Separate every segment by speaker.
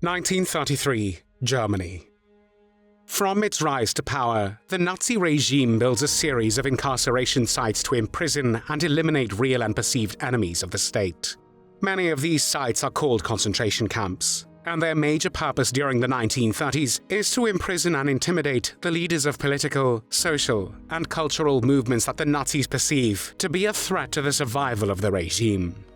Speaker 1: 1933, Germany. From its rise to power, the Nazi regime builds a series of incarceration sites to imprison and eliminate real and perceived enemies of the state. Many of these sites are called concentration camps, and their major purpose during the 1930s is to imprison and intimidate the leaders of political, social, and cultural movements that the Nazis perceive to be a threat to the survival of the regime.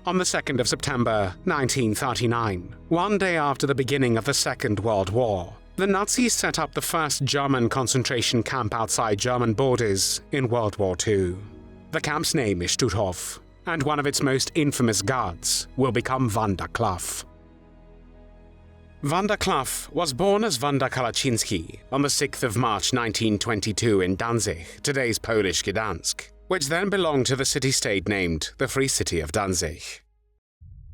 Speaker 1: On the 2nd of September 1939, one day after the beginning of the Second World War, the Nazis set up the first German concentration camp outside German borders in World War II. The camp's name is Stutthof, and one of its most infamous guards will become Wanda Klaff. Wanda Klaff was born as Wanda Kalacińska on the 6th of March 1922 in Danzig, today's Polish Gdańsk, which then belonged to the city-state named the Free City of Danzig.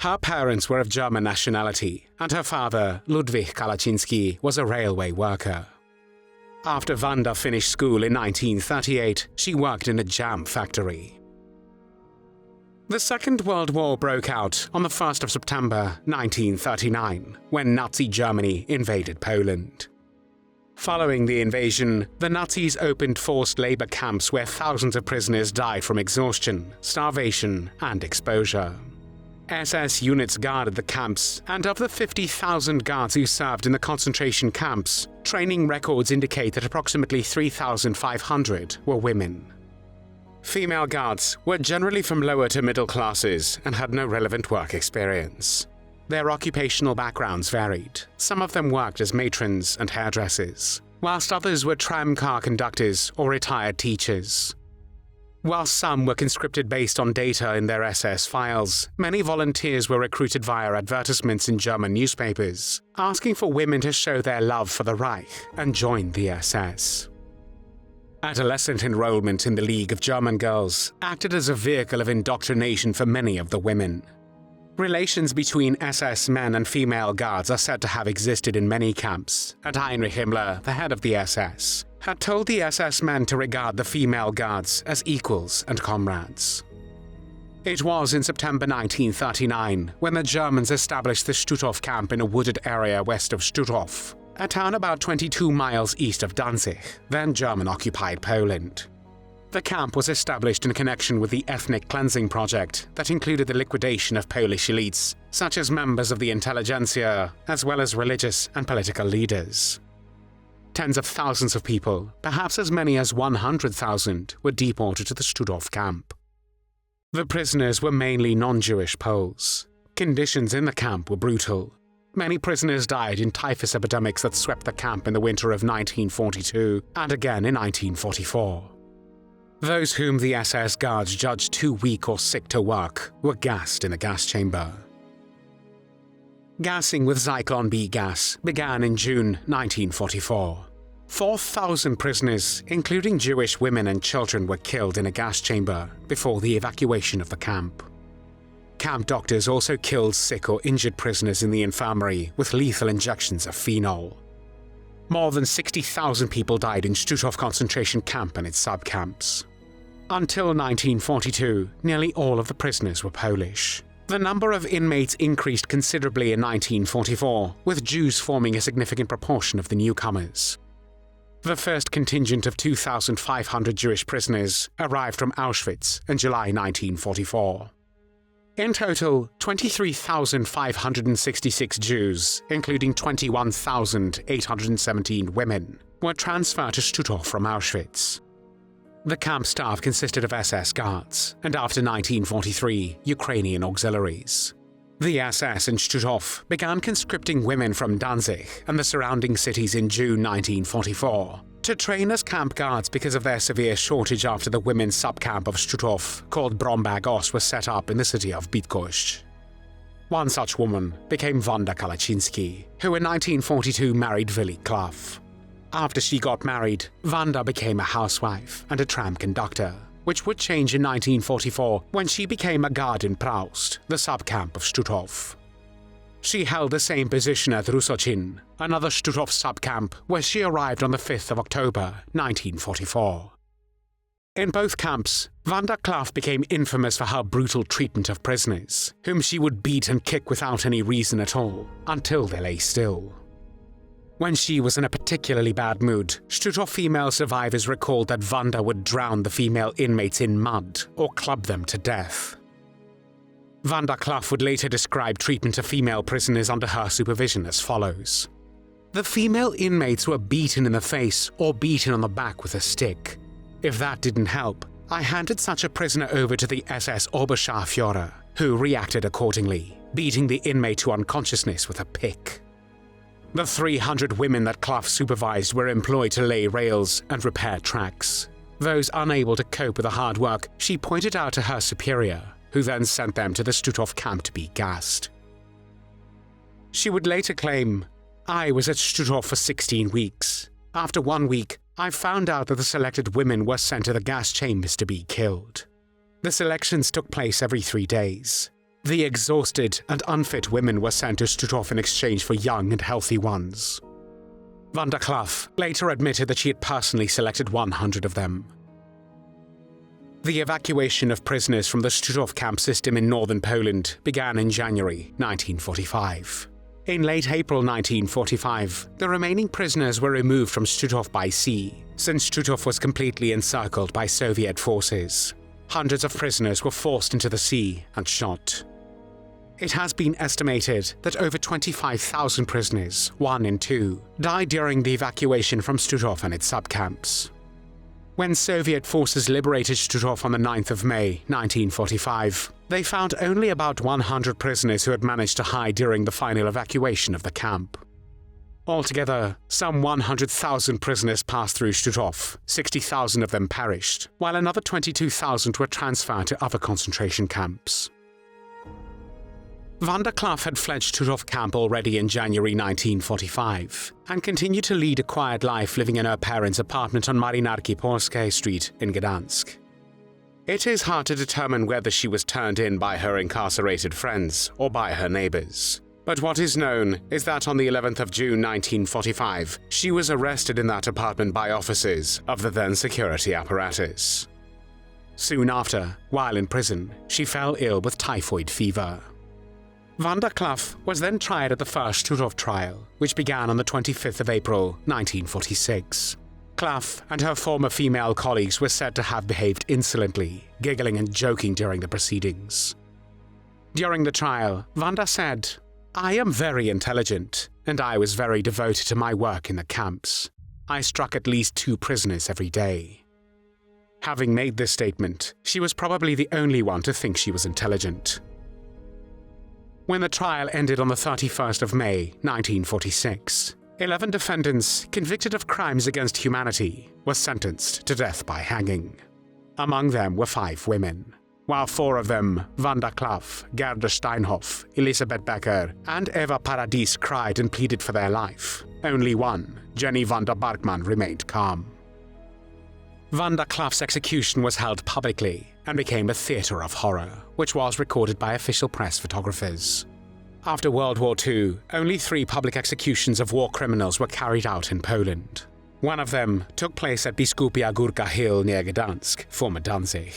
Speaker 1: Her parents were of German nationality, and her father, Ludwig Kalaciński, was a railway worker. After Wanda finished school in 1938, she worked in a jam factory. The Second World War broke out on the 1st of September 1939, when Nazi Germany invaded Poland. Following the invasion, the Nazis opened forced labor camps where thousands of prisoners died from exhaustion, starvation, and exposure. SS units guarded the camps, and of the 50,000 guards who served in the concentration camps, training records indicate that approximately 3,500 were women. Female guards were generally from lower to middle classes and had no relevant work experience. Their occupational backgrounds varied. Some of them worked as matrons and hairdressers, whilst others were tramcar conductors or retired teachers. While some were conscripted based on data in their SS files, many volunteers were recruited via advertisements in German newspapers, asking for women to show their love for the Reich and join the SS. Adolescent enrollment in the League of German Girls acted as a vehicle of indoctrination for many of the women. Relations between SS men and female guards are said to have existed in many camps, and Heinrich Himmler, the head of the SS, had told the SS men to regard the female guards as equals and comrades. It was in September 1939 when the Germans established the Stutthof camp in a wooded area west of Stutthof, a town about 22 miles east of Danzig, then German-occupied Poland. The camp was established in connection with the ethnic cleansing project that included the liquidation of Polish elites, such as members of the intelligentsia, as well as religious and political leaders. Tens of thousands of people, perhaps as many as 100,000, were deported to the Stutthof camp. The prisoners were mainly non-Jewish Poles. Conditions in the camp were brutal. Many prisoners died in typhus epidemics that swept the camp in the winter of 1942 and again in 1944. Those whom the SS guards judged too weak or sick to work were gassed in a gas chamber. Gassing with Zyklon B gas began in June 1944. 4,000 prisoners, including Jewish women and children, were killed in a gas chamber before the evacuation of the camp. Camp doctors also killed sick or injured prisoners in the infirmary with lethal injections of phenol. More than 60,000 people died in Stutthof concentration camp and its subcamps. Until 1942, nearly all of the prisoners were Polish. The number of inmates increased considerably in 1944, with Jews forming a significant proportion of the newcomers. The first contingent of 2,500 Jewish prisoners arrived from Auschwitz in July 1944. In total, 23,566 Jews, including 21,817 women, were transferred to Stutthof from Auschwitz. The camp staff consisted of SS guards, and after 1943, Ukrainian auxiliaries. The SS in Stutthof began conscripting women from Danzig and the surrounding cities in June 1944 to train as camp guards because of their severe shortage after the women's subcamp of Stutthof, called Bromberg-Ost, was set up in the city of Bydgoszcz. One such woman became Wanda Kalacińska, who in 1942 married Willi Klaff. After she got married, Wanda became a housewife and a tram conductor, which would change in 1944 when she became a guard in Provocation, the subcamp of Stutthof. She held the same position at Rusocin, another Stutthof subcamp, where she arrived on the 5th of October 1944. In both camps, Wanda Klaff became infamous for her brutal treatment of prisoners, whom she would beat and kick without any reason at all, until they lay still. When she was in a particularly bad mood, Stutthof female survivors recalled that Wanda would drown the female inmates in mud or club them to death. Wanda Klaff would later describe treatment of female prisoners under her supervision as follows. The female inmates were beaten in the face or beaten on the back with a stick. If that didn't help, I handed such a prisoner over to the SS Aufseherin, who reacted accordingly, beating the inmate to unconsciousness with a pick. The 300 women that Klaff supervised were employed to lay rails and repair tracks. Those unable to cope with the hard work, she pointed out to her superior, who then sent them to the Stutthof camp to be gassed. She would later claim, I was at Stutthof for 16 weeks. After 1 week, I found out that the selected women were sent to the gas chambers to be killed. The selections took place every 3 days. The exhausted and unfit women were sent to Stutthof in exchange for young and healthy ones. Wanda Klaff later admitted that she had personally selected 100 of them. The evacuation of prisoners from the Stutthof camp system in northern Poland began in January 1945. In late April 1945, the remaining prisoners were removed from Stutthof by sea, since Stutthof was completely encircled by Soviet forces. Hundreds of prisoners were forced into the sea and shot. It has been estimated that over 25,000 prisoners, 1 in 2, died during the evacuation from Stutthof and its subcamps. When Soviet forces liberated Stutthof on the 9th of May 1945, they found only about 100 prisoners who had managed to hide during the final evacuation of the camp. Altogether, some 100,000 prisoners passed through Stutthof, 60,000 of them perished, while another 22,000 were transferred to other concentration camps. Wanda Klaff had fled Stutthof camp already in January 1945 and continued to lead a quiet life living in her parents' apartment on Marynarki Polskiej Street in Gdańsk. It is hard to determine whether she was turned in by her incarcerated friends or by her neighbors. But what is known is that on the 11th of June 1945, she was arrested in that apartment by officers of the then security apparatus. Soon after, while in prison, she fell ill with typhoid fever. Wanda Klaff was then tried at the first Stutthof trial, which began on the 25th of April 1946. Klaff and her former female colleagues were said to have behaved insolently, giggling and joking during the proceedings. During the trial, Wanda said, I am very intelligent, and I was very devoted to my work in the camps. I struck at least 2 prisoners every day. Having made this statement, she was probably the only one to think she was intelligent. When the trial ended on the 31st of May 1946, 11 defendants convicted of crimes against humanity were sentenced to death by hanging. Among them were 5 women. While 4 of them, Wanda Klaff, Gerda Steinhoff, Elisabeth Becker, and Eva Paradies cried and pleaded for their life. Only one, Jenny Wanda Bergman, remained calm. Wanda Klaff's execution was held publicly and became a theatre of horror, which was recorded by official press photographers. After World War II, only 3 public executions of war criminals were carried out in Poland. One of them took place at Biskupia Górka Hill near Gdańsk, former Danzig.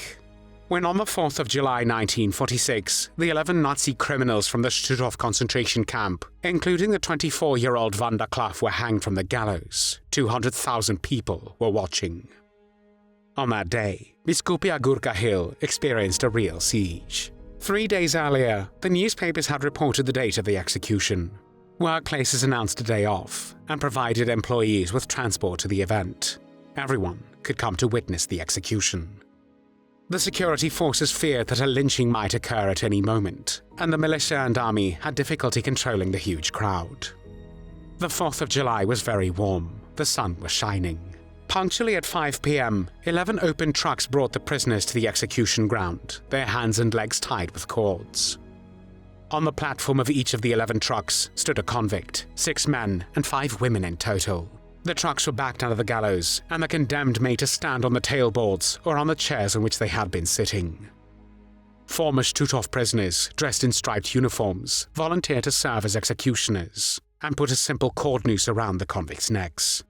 Speaker 1: When on the 4th of July 1946, the 11 Nazi criminals from the Stutthof concentration camp, including the 24-year-old Wanda Klaff, were hanged from the gallows, 200,000 people were watching. On that day, Biskupia Górka Hill experienced a real siege. 3 days earlier, the newspapers had reported the date of the execution. Workplaces announced a day off and provided employees with transport to the event. Everyone could come to witness the execution. The security forces feared that a lynching might occur at any moment, and the militia and army had difficulty controlling the huge crowd. The 4th of July was very warm. The sun was shining. Punctually at 5 p.m., 11 open trucks brought the prisoners to the execution ground, their hands and legs tied with cords. On the platform of each of the 11 trucks stood a convict, 6 men and 5 women in total. The trucks were backed under the gallows, and the condemned made to stand on the tailboards or on the chairs on which they had been sitting. Former Stutthof prisoners, dressed in striped uniforms, volunteered to serve as executioners and put a simple cord noose around the convicts' necks.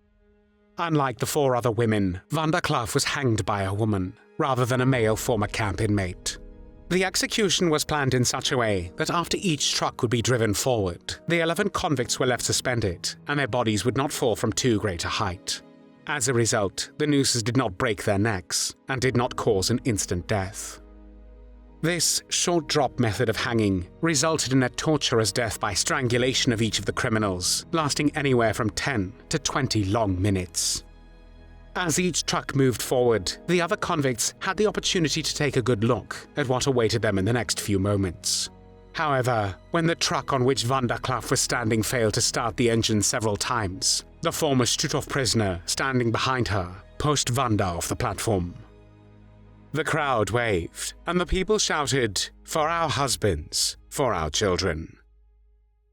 Speaker 1: Unlike the 4 other women, Wanda Klaff was hanged by a woman, rather than a male former camp inmate. The execution was planned in such a way that after each truck would be driven forward, the 11 convicts were left suspended, and their bodies would not fall from too great a height. As a result, the nooses did not break their necks, and did not cause an instant death. This short drop method of hanging resulted in a torturous death by strangulation of each of the criminals, lasting anywhere from 10 to 20 long minutes. As each truck moved forward, the other convicts had the opportunity to take a good look at what awaited them in the next few moments. However, when the truck on which Wanda Klaff was standing failed to start the engine several times, the former Stutthof prisoner standing behind her pushed Wanda off the platform. The crowd waved, and the people shouted, "For our husbands, for our children."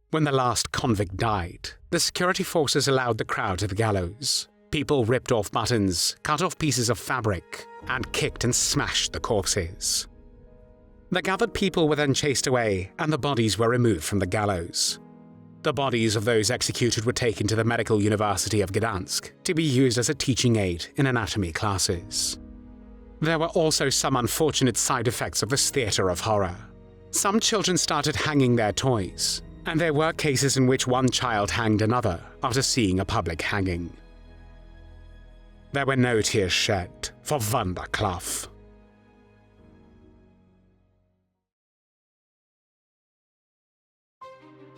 Speaker 1: When the last convict died, the security forces allowed the crowd to the gallows. People ripped off buttons, cut off pieces of fabric, and kicked and smashed the corpses. The gathered people were then chased away, and the bodies were removed from the gallows. The bodies of those executed were taken to the Medical University of Gdańsk to be used as a teaching aid in anatomy classes. There were also some unfortunate side effects of this theatre of horror. Some children started hanging their toys, and there were cases in which one child hanged another after seeing a public hanging. There were no tears shed for Wanda Klaff.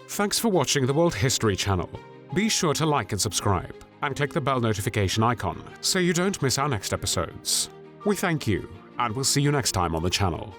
Speaker 1: Thanks for watching the World History Channel. Be sure to like and subscribe, and click the bell notification icon so you don't miss our next episodes. We thank you, and we'll see you next time on the channel.